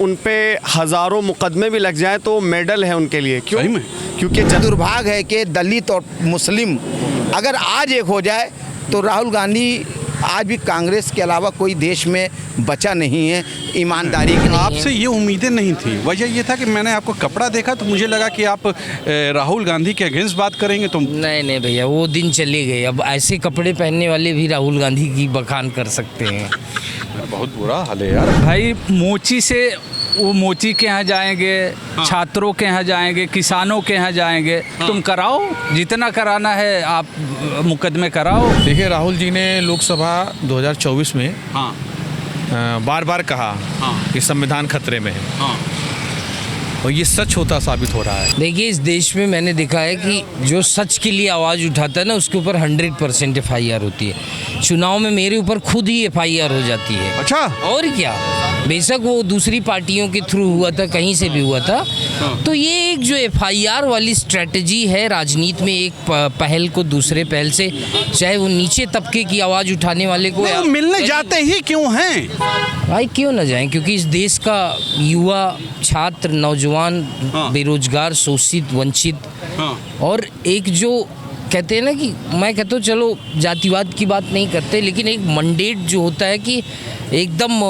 उन पे हज़ारों मुकदमे भी लग जाएं तो मेडल है उनके लिए। क्यों? सही में? क्योंकि दुर्भाग्य है कि दलित और मुस्लिम अगर आज एक हो जाए तो राहुल गांधी आज भी कांग्रेस के अलावा कोई देश में बचा नहीं है ईमानदारी के। आपसे ये उम्मीदें नहीं थी। वजह ये था कि मैंने आपको कपड़ा देखा तो मुझे लगा कि आप राहुल गांधी के अगेंस्ट बात करेंगे। तो नहीं भैया, वो दिन चले गए। अब ऐसे कपड़े पहनने वाले भी राहुल गांधी की बखान कर सकते हैं। बहुत बुरा हाल है यार। भाई मोची से वो मोची के यहाँ जाएंगे, छात्रों के यहाँ जाएंगे, किसानों के यहाँ जाएंगे। तुम कराओ, जितना कराना है आप मुकदमे कराओ। देखिए, राहुल जी ने लोकसभा 2024 में बार बार कहा कि संविधान खतरे में है, और ये सच होता साबित हो रहा है। देखिए, इस देश में मैंने देखा है कि जो सच के लिए आवाज़ उठाता है ना, उसके ऊपर 100% FIR होती है। चुनाव में मेरे ऊपर खुद ही FIR हो जाती है। अच्छा, और क्या, बेशक वो दूसरी पार्टियों के थ्रू हुआ था, कहीं से भी हुआ था। तो ये एक जो FIR वाली स्ट्रेटजी है राजनीति में, एक पहल को दूसरे पहल से, चाहे वो नीचे तबके की आवाज़ उठाने वाले को वो मिलने जाते ही क्यों हैं? भाई क्यों ना जाएं, क्योंकि इस देश का युवा, छात्र, नौजवान, बेरोजगार, शोषित, वंचित, और एक जो कहते हैं ना कि मैं कहता हूँ, चलो जातिवाद की बात नहीं करते, लेकिन एक मंडेट जो होता है कि एकदम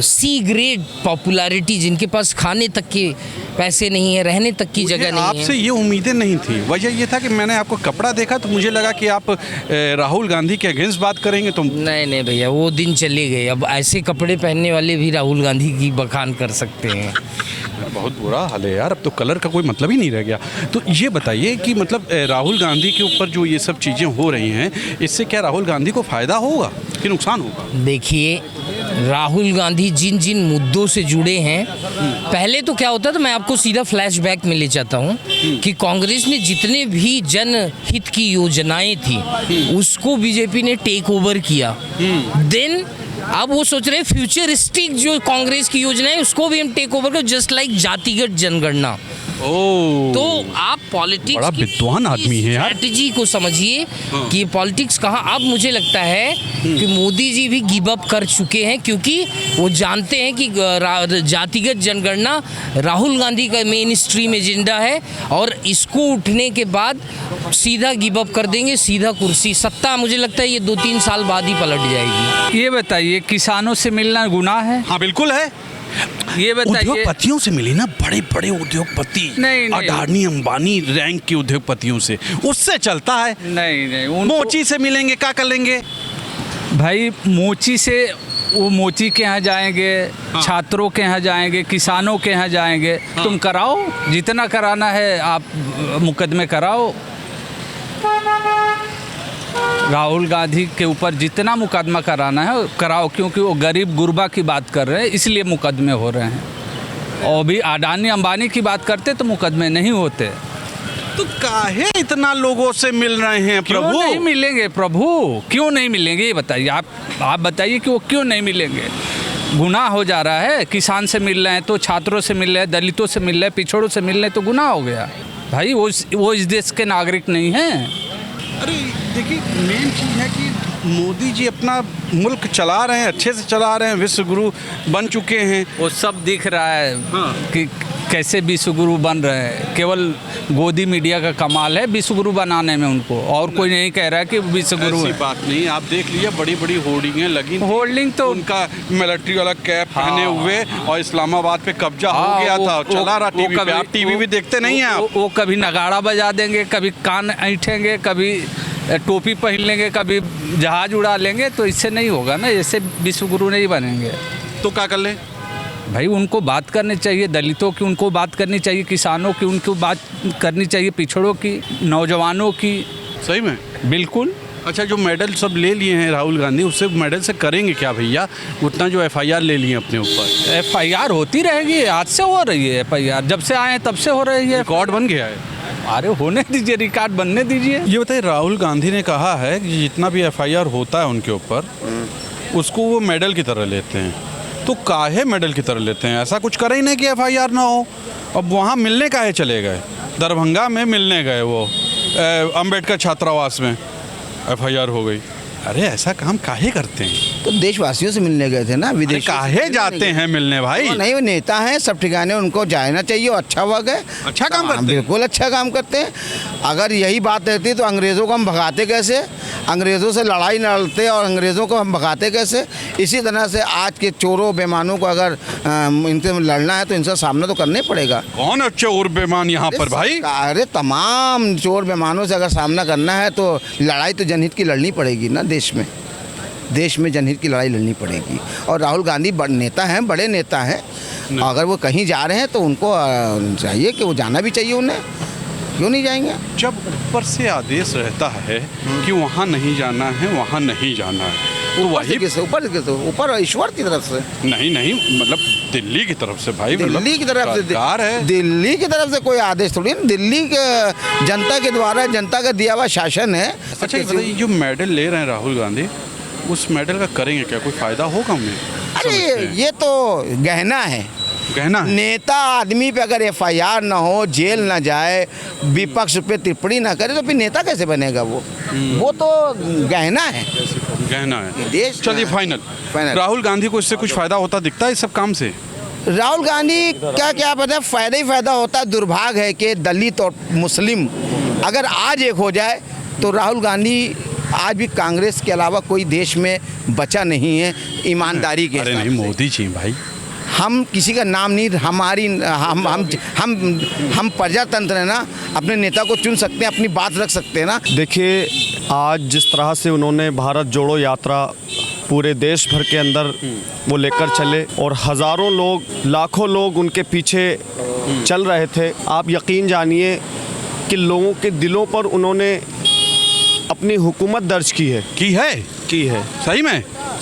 सी ग्रेड पॉपुलैरिटी, जिनके पास खाने तक के पैसे नहीं है, रहने तक की जगह नहीं है। आपसे ये उम्मीदें नहीं थी। वजह ये था कि मैंने आपको कपड़ा देखा तो मुझे लगा कि आप राहुल गांधी के अगेंस्ट बात करेंगे। तो नहीं भैया, वो दिन चले गए। अब ऐसे कपड़े पहनने वाले भी राहुल गांधी की बखान कर सकते हैं। बहुत बुरा हाल है यार। अब तो कलर का कोई मतलब ही नहीं रह गया। तो ये बताइए कि मतलब राहुल गांधी के ऊपर जो ये सब चीज़ें हो रही हैं, इससे क्या राहुल गांधी को फ़ायदा होगा कि नुकसान होगा? देखिए, राहुल गांधी जिन जिन मुद्दों से जुड़े हैं, पहले तो क्या होता था, मैं आपको सीधा फ्लैशबैक में ले जाता हूँ कि कांग्रेस ने जितने भी जनहित की योजनाएं थी उसको बीजेपी ने टेक ओवर किया। देन अब वो सोच रहे हैं फ्यूचरिस्टिक जो कांग्रेस की योजना है उसको भी हम टेक ओवर करें, जस्ट लाइक जातिगत जनगणना। तो आप पॉलिटिक्स बड़ा विद्वान आदमी है यार। स्ट्रेटजी को समझिए कि पॉलिटिक्स कहाँ। अब मुझे लगता है कि मोदी जी भी गिव अप कर चुके हैं, क्योंकि वो जानते हैं कि जातिगत जनगणना राहुल गांधी का मेन स्ट्रीम एजेंडा है, और इसको उठने के बाद सीधा गिव अप कर देंगे, सीधा कुर्सी सत्ता। मुझे लगता है ये 2-3 साल बाद ही पलट जाएगी। ये बताइए, किसानों से मिलना गुनाह है? हाँ बिल्कुल है। ये बताइए, उद्योगपतियों से मिली ना, बड़े बड़े उद्योगपति, नहीं। अडानी अंबानी रैंक के उद्योगपतियों से, उससे चलता है। नहीं मोची से मिलेंगे, क्या कर लेंगे? भाई मोची से वो मोची के यहाँ जाएंगे, छात्रों के यहाँ जाएंगे, किसानों के यहाँ जाएंगे। तुम कराओ, जितना कराना है आप मुकदमे कराओ। राहुल गांधी के ऊपर जितना मुकदमा कराना है कराओ, क्योंकि वो गरीब गुरबा की बात कर रहे हैं, इसलिए मुकदमे हो रहे हैं। और भी अडानी अंबानी की बात करते तो मुकदमे नहीं होते। तो काहे इतना लोगों से मिल रहे हैं प्रभु? क्यों नहीं मिलेंगे प्रभु? क्यों नहीं मिलेंगे ये बताइए। आप बताइए कि वो क्यों नहीं मिलेंगे? गुनाह हो जा रहा है। किसान से मिल रहे हैं तो, छात्रों से मिल रहे हैं, दलितों से मिल रहे हैं, पिछड़ों से मिल रहे हैं, तो गुनाह हो गया भाई। वो इस देश के नागरिक नहीं हैं। अरे देखिए, मेन चीज़ है कि मोदी जी अपना मुल्क चला रहे हैं, अच्छे से चला रहे हैं, विश्व गुरु बन चुके हैं। वो सब दिख रहा है कि कैसे विश्वगुरु बन रहे हैं। केवल गोदी मीडिया का कमाल है विश्वगुरु बनाने में उनको, और कोई नहीं कह रहा है कि विश्वगुरु है। ऐसी बात नहीं, आप देख लीजिए, बड़ी बड़ी होर्डिंगें लगी। होर्डिंग तो उनका मिलिट्री वाला कैप पहने हुए, और इस्लामाबाद पे कब्जा हो गया था, चला रहा टीवी पे। आप टीवी भी देखते नहीं हैं आप? वो कभी नगाड़ा बजा देंगे, कभी कान ऐंठेंगे, कभी टोपी पहन लेंगे, कभी जहाज उड़ा लेंगे। तो इससे नहीं होगा ना, ऐसे विश्वगुरु नहीं बनेंगे। तो क्या कर लें भाई? उनको बात करनी चाहिए, दलितों की उनको बात करनी चाहिए, किसानों की उनको बात करनी चाहिए, पिछड़ों की, नौजवानों की। सही में? बिल्कुल। अच्छा, जो मेडल सब ले लिए हैं राहुल गांधी, उससे मेडल से करेंगे क्या भैया? उतना जो FIR ले लिए अपने ऊपर। FIR होती रहेगी, आज से हो रही है FIR, जब से आए हैं तब से हो रही है। रिकॉर्ड बन गया है। अरे होने दीजिए, रिकॉर्ड बनने दीजिए। ये बताइए, राहुल गांधी ने कहा है कि जितना भी FIR होता है उनके ऊपर, उसको वो मेडल की तरह लेते हैं। तो काहे मेडल की तरह लेते हैं? ऐसा कुछ करे ही नहीं कि FIR ना हो। अब वहाँ मिलने काहे चले गए? दरभंगा में मिलने गए, वो अम्बेडकर छात्रावास में FIR हो गई। अरे ऐसा काम काहे करते हैं? तो देशवासियों से मिलने गए थे ना, विदेश काहे जाते हैं मिलने भाई? नहीं, वो नेता हैं, सब ठिकाने उनको जाना चाहिए, और अच्छा वर्ग है, अच्छा काम करते हैं। बिल्कुल अच्छा काम करते हैं। अगर यही बात रहती तो अंग्रेज़ों को हम भगाते कैसे, अंग्रेज़ों से लड़ाई लड़ते और अंग्रेज़ों को हम भगाते कैसे? इसी तरह से आज के चोरों बेईमानों को अगर इनसे लड़ना है तो इनसे सामना तो करना ही पड़ेगा। कौन है चोर बेईमान यहाँ पर भाई? अरे तमाम चोर बेईमानों से अगर सामना करना है तो लड़ाई तो जनहित की लड़नी पड़ेगी ना। देश में जनहित की लड़ाई लड़नी पड़ेगी। और राहुल गांधी नेता हैं, बड़े नेता हैं, अगर वो कहीं जा रहे हैं तो उनको चाहिए कि वो जाना भी चाहिए उन्हें, क्यों नहीं जाएंगे? जब ऊपर से आदेश रहता है कि वहाँ नहीं जाना है, वहाँ नहीं जाना है, तो वही ऊपर ईश्वर की तरफ से नहीं मतलब दिल्ली की तरफ से भाई, दिल्ली की तरफ से सरकार है, दिल्ली की तरफ से कोई आदेश थोड़ी ना, दिल्ली के जनता के द्वारा, जनता का दिया हुआ शासन है। अच्छा ये बताइए, जो मेडल ले रहे हैं राहुल गांधी, उस मेडल का करेंगे क्या? कोई फायदा होगा उन्हें? अरे ये तो गहना है। नेता आदमी पे अगर FIR ना हो, जेल ना जाए, विपक्ष पे टिप्पणी ना करे तो फिर नेता कैसे बनेगा? वो तो गहना है। देश। चलिए फाइनल, राहुल गांधी को इससे कुछ फायदा होता दिखता है इस सब काम से? राहुल गांधी का क्या पता है, फायदा ही फायदा होता है। दुर्भाग्य है कि दलित और मुस्लिम अगर आज एक हो जाए तो राहुल गांधी, आज भी कांग्रेस के अलावा कोई देश में बचा नहीं है ईमानदारी के। अरे नहीं, मोदी जी भाई, हम किसी का नाम नहीं, हमारी हम प्रजातंत्र है ना, अपने नेता को चुन सकते हैं, अपनी बात रख सकते हैं ना। देखिए, आज जिस तरह से उन्होंने भारत जोड़ो यात्रा पूरे देश भर के अंदर वो लेकर चले और हज़ारों लोग, लाखों लोग उनके पीछे चल रहे थे, आप यकीन जानिए कि लोगों के दिलों पर उन्होंने अपनी हुकूमत दर्ज की है।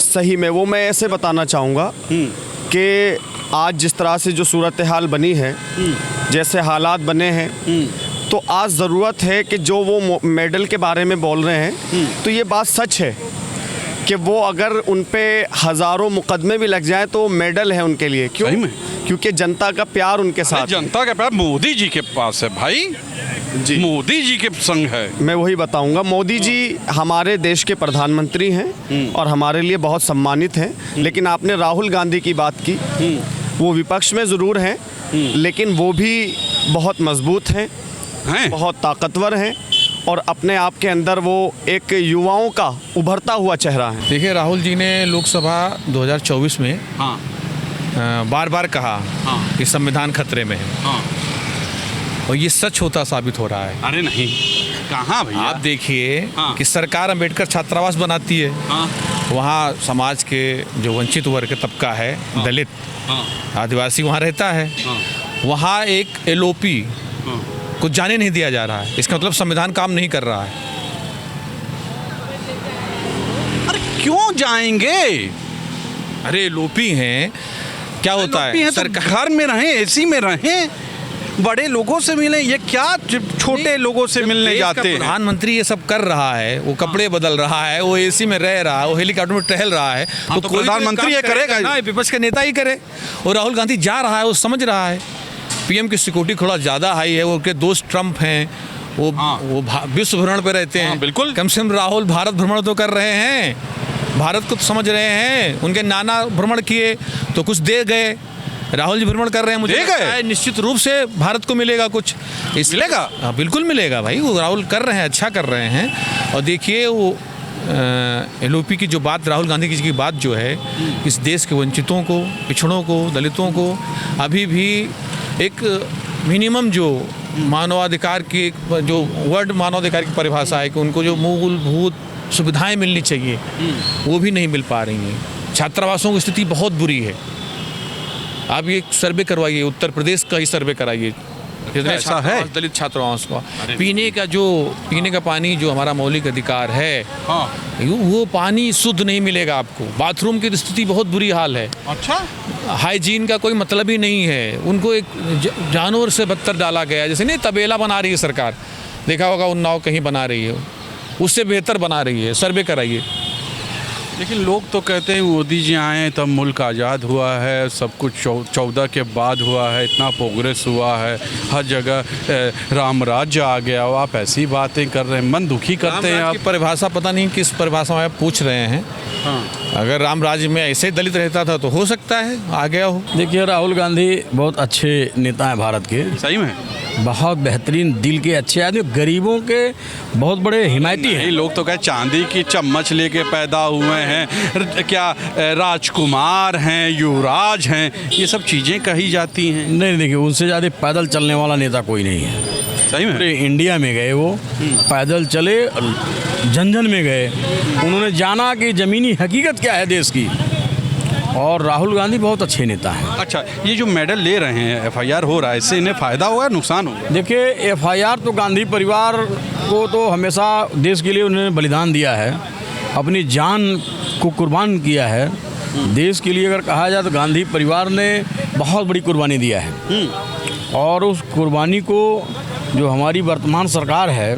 सही में वो मैं ऐसे बताना चाहूँगा कि आज जिस तरह से जो सूरत हाल बनी है, जैसे हालात बने हैं, तो आज ज़रूरत है कि जो वो मेडल के बारे में बोल रहे हैं, तो ये बात सच है कि वो अगर उन पे हज़ारों मुकदमे भी लग जाएं तो मेडल है उनके लिए। क्यों? क्योंकि जनता का प्यार उनके साथ, जनता का प्यार मोदी जी के पास है भाई जी, मोदी जी के संग है। मैं वही बताऊंगा, मोदी जी हमारे देश के प्रधानमंत्री हैं और हमारे लिए बहुत सम्मानित हैं। लेकिन आपने राहुल गांधी की बात की, वो विपक्ष में ज़रूर हैं, लेकिन वो भी बहुत मजबूत हैं, बहुत ताकतवर हैं और अपने आप के अंदर वो एक युवाओं का उभरता हुआ चेहरा है। देखिए, राहुल जी ने लोकसभा 2024 में बार बार कहा कि संविधान खतरे में है, और ये सच होता साबित हो रहा है। अरे नहीं, कहाँ भैया? आप देखिए कि सरकार अम्बेडकर छात्रावास बनाती है, वहाँ समाज के जो वंचित वर्ग का तबका है, दलित, आदिवासी वहाँ रहता है, वहाँ एक LOP को जाने नहीं दिया जा रहा है। इसका मतलब संविधान काम नहीं कर रहा है। अरे क्यों जाएंगे? अरे LOP हैं, क्या होता है, सरकार में रहें, AC में रहें, बड़े लोगों से मिले, ये क्या छोटे लोगों से मिलने जाते हैं? प्रधानमंत्री ये सब कर रहा है, वो कपड़े बदल रहा है, वो AC में रह रहा है, वो हेलीकॉप्टर में टहल रहा है, तो प्रधानमंत्री ये करेगा ना, विपक्ष का नेता ही करे। और राहुल गांधी जा रहा है, वो समझ रहा है PM की सिक्योरिटी थोड़ा ज़्यादा हाई है, उनके दोस्त ट्रम्प हैं, वो विश्व भ्रमण पे रहते हैं। बिल्कुल, कम से कम राहुल भारत भ्रमण तो कर रहे हैं, भारत को तो समझ रहे हैं। उनके नाना भ्रमण किए तो कुछ दे गए, राहुल जी भ्रमण कर रहे हैं, मुझे लगता है निश्चित रूप से भारत को मिलेगा कुछ। मिलेगा? हाँ बिल्कुल मिलेगा भाई, वो राहुल कर रहे हैं, अच्छा कर रहे हैं। और देखिए वो LOP की जो बात, राहुल गांधी जी की बात जो है, इस देश के वंचितों को, पिछड़ों को, दलितों को अभी भी एक मिनिमम जो मानवाधिकार की, जो वर्ड मानवाधिकार की परिभाषा है कि उनको जो मूलभूत सुविधाएं मिलनी चाहिए, वो भी नहीं मिल पा रही हैं। छात्रावासों की स्थिति बहुत बुरी है। आप ये सर्वे करवाइए, उत्तर प्रदेश का ही सर्वे कराइए, कितने ऐसा है दलित छात्रावास का पीने का पानी जो हमारा मौलिक अधिकार है, वो पानी शुद्ध नहीं मिलेगा आपको। बाथरूम की स्थिति बहुत बुरी हाल है। अच्छा, हाइजीन का कोई मतलब ही नहीं है। उनको एक जानवर से बदतर डाला गया है। जैसे नहीं तबेला बना रही है सरकार, देखा होगा उन्नाव कहीं बना रही है, उससे बेहतर बना रही है। सर्वे कराइए। लेकिन लोग तो कहते हैं मोदी जी आए तब मुल्क आज़ाद हुआ है, सब कुछ 14 के बाद हुआ है, इतना प्रोग्रेस हुआ है, हर जगह राम राज्य आ गया। आप ऐसी बातें कर रहे हैं, मन दुखी करते हैं राम आप। राज्य की परिभाषा पता नहीं किस परिभाषा में आप पूछ रहे हैं। हाँ। अगर राम राज्य में ऐसे दलित रहता था तो हो सकता है आ गया हो। देखिए, राहुल गांधी बहुत अच्छे नेता हैं भारत के, सही में बहुत बेहतरीन दिल के अच्छे आदमी, गरीबों के बहुत बड़े हिमायती हैं। नहीं, लोग तो कहे चांदी की चम्मच लेके पैदा हुए हैं, क्या राजकुमार हैं, युवराज हैं, ये सब चीज़ें कही जाती हैं। नहीं, देखिए, उनसे ज़्यादा पैदल चलने वाला नेता कोई नहीं है। सही में पूरे इंडिया में गए वो, पैदल चले, जन जन में गए, उन्होंने जाना कि ज़मीनी हकीकत क्या है देश की। और राहुल गांधी बहुत अच्छे नेता हैं। अच्छा, ये जो मेडल ले रहे हैं, FIR हो रहा है, इससे इन्हें फ़ायदा हुआ है, नुकसान हुआ? देखिए, FIR तो गांधी परिवार को तो हमेशा देश के लिए उन्होंने बलिदान दिया है, अपनी जान को कुर्बान किया है देश के लिए। अगर कहा जाए तो गांधी परिवार ने बहुत बड़ी कुर्बानी दिया है, और उस कुर्बानी को जो हमारी वर्तमान सरकार है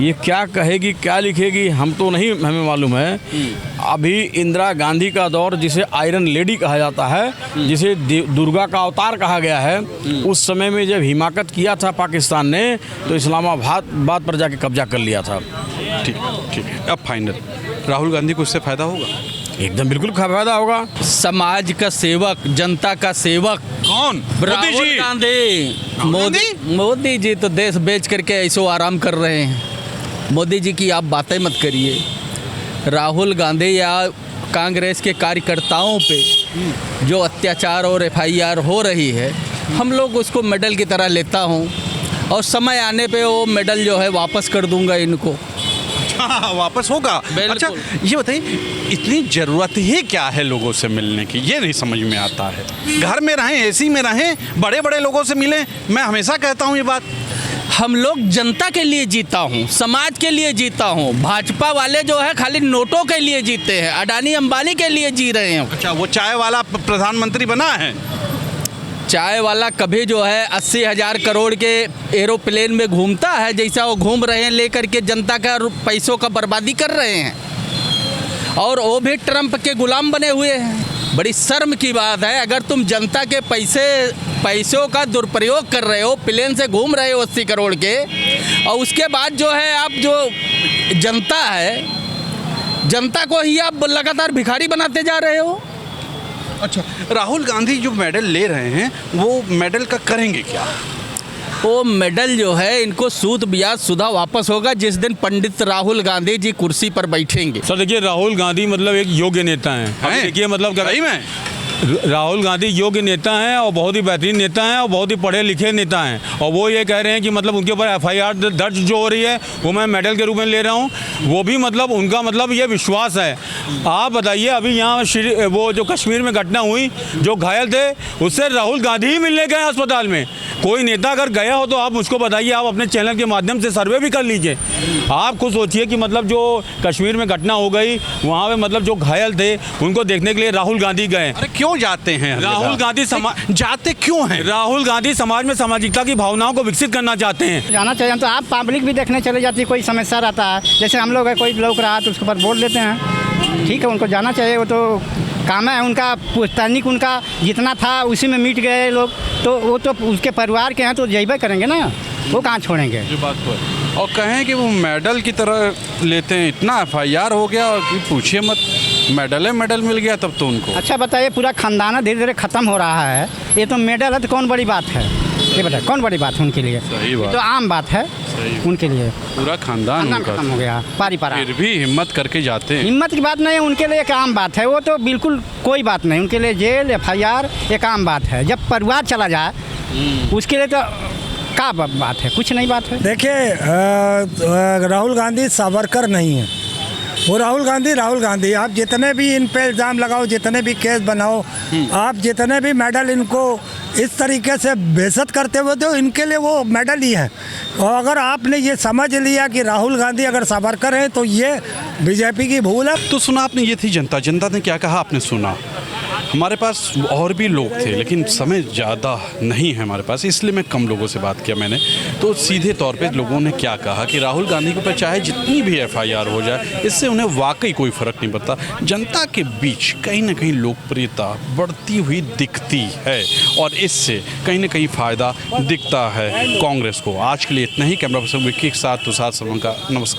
ये क्या कहेगी, क्या लिखेगी, हम तो नहीं, हमें मालूम है। अभी इंदिरा गांधी का दौर, जिसे आयरन लेडी कहा जाता है, जिसे दुर्गा का अवतार कहा गया है, उस समय में जब हिमाकत किया था पाकिस्तान ने, तो इस्लामाबाद पर जाके कब्जा कर लिया था। ठीक है, अब फाइनल राहुल गांधी को इससे फ़ायदा होगा? एकदम बिल्कुल फायदा होगा। समाज का सेवक, जनता का सेवक कौन? राहुल गांधी। मोदी जी तो देश बेच करके ऐसो आराम कर रहे हैं। मोदी जी की आप बातें मत करिए। राहुल गांधी या कांग्रेस के कार्यकर्ताओं पे जो अत्याचार और FIR हो रही है, हम लोग उसको मेडल की तरह लेता हूँ, और समय आने पे वो मेडल जो है वापस कर दूंगा इनको। हाँ, वापस होगा। अच्छा, ये बताइए, इतनी ज़रूरत ही क्या है लोगों से मिलने की, ये नहीं समझ में आता है। घर में रहें, AC में रहें, बड़े बड़े लोगों से मिलें। मैं हमेशा कहता हूँ ये बात। हम लोग जनता के लिए जीता हूँ, समाज के लिए जीता हूँ। भाजपा वाले जो है खाली नोटों के लिए जीते हैं, अडानी अंबानी के लिए जी रहे हैं। अच्छा, वो चाय वाला प्रधानमंत्री बना है? चाय वाला कभी जो है 80,000 करोड़ के एरोप्लेन में घूमता है, जैसा वो घूम रहे हैं लेकर के जनता का पैसों का बर्बादी कर रहे हैं, और वो भी ट्रंप के गुलाम बने हुए हैं। बड़ी शर्म की बात है, अगर तुम जनता के पैसों का दुरुपयोग कर रहे हो, प्लेन से घूम रहे हो 80 करोड़ के, और उसके बाद जो है आप जो जनता है, जनता को ही आप लगातार भिखारी बनाते जा रहे हो। अच्छा, राहुल गांधी जो मेडल ले रहे हैं, वो मेडल का करेंगे क्या? वो मेडल जो है इनको सूद ब्याज सुधा वापस होगा जिस दिन पंडित राहुल गांधी जी कुर्सी पर बैठेंगे। सर देखिए, राहुल गांधी मतलब एक योग्य नेता हैं। देखिए, मतलब सही में राहुल गांधी योग्य नेता हैं, और बहुत ही बेहतरीन नेता हैं, और बहुत ही पढ़े लिखे नेता हैं। और वो ये कह रहे हैं कि मतलब उनके ऊपर FIR दर्ज जो हो रही है वो मैं मेडल के रूप में ले रहा हूँ। वो भी मतलब उनका मतलब ये विश्वास है। आप बताइए, अभी यहाँ वो जो कश्मीर में घटना हुई, जो घायल थे, उससे राहुल गांधी ही मिलने गए अस्पताल में। कोई नेता अगर गया हो तो आप मुझको बताइए, आप अपने चैनल के माध्यम से सर्वे भी कर लीजिए। आप खुद सोचिए कि मतलब जो कश्मीर में घटना हो गई, वहाँ पे मतलब जो घायल थे उनको देखने के लिए राहुल गांधी गए। अरे क्यों जाते हैं राहुल गांधी जाते क्यों हैं? राहुल गांधी समाज में सामाजिकता की भावनाओं को विकसित करना चाहते हैं। जाना चाहिए। तो आप पब्लिक भी देखने चले जाती है, कोई समस्या रहता है, जैसे हम लोग है, कोई लोग रहा तो उसके ऊपर बोल देते हैं। ठीक है, उनको जाना चाहिए, वो तो काम है उनका। पुश्तैनिक उनका जितना था उसी में मिट गए लोग, तो वो तो उसके परिवार के हैं, तो जैबे करेंगे ना, वो कहाँ छोड़ेंगे। ये बात तो है। और कहें कि वो मेडल की तरह लेते हैं, इतना FIR हो गया, और पूछिए मत, मेडल मिल गया तब तो उनको। अच्छा बताइए, पूरा खानदान धीरे धीरे ख़त्म हो रहा है, ये तो मेडल है तो कौन बड़ी बात है? ये बताइए, कौन बड़ी बात है उनके लिए? सही बात, तो आम बात है उनके लिए। पूरा खानदान खत्म हो गया, पारी पारा। फिर भी हिम्मत करके जाते हैं। हिम्मत की बात नहीं है, उनके लिए एक आम बात है, वो तो बिल्कुल कोई बात नहीं, उनके लिए जेल FIR एक आम बात है। जब परिवार चला जाए उसके लिए तो क्या बात है, कुछ नहीं बात है। देखिए, राहुल गांधी सावरकर नहीं है, वो राहुल गांधी। आप जितने भी इन पे इल्ज़ाम लगाओ, जितने भी केस बनाओ, आप जितने भी मेडल इनको इस तरीके से बेइज्जत करते हुए तो इनके लिए वो मेडल ही है। और अगर आपने ये समझ लिया कि राहुल गांधी अगर सावरकर है तो ये BJP की भूल है। तो सुना आपने, ये थी जनता ने क्या कहा आपने सुना। हमारे पास और भी लोग थे लेकिन समय ज़्यादा नहीं है हमारे पास, इसलिए मैं कम लोगों से बात किया मैंने। तो सीधे तौर पे लोगों ने क्या कहा कि राहुल गांधी के ऊपर चाहे जितनी भी FIR हो जाए, इससे उन्हें वाकई कोई फ़र्क नहीं पड़ता। जनता के बीच कहीं ना कहीं लोकप्रियता बढ़ती हुई दिखती है और इससे कहीं ना कहीं फ़ायदा दिखता है कांग्रेस को। आज के लिए इतना ही। कैमरा पर्सन विक्की के साथ तुषार सलमान का नमस्कार।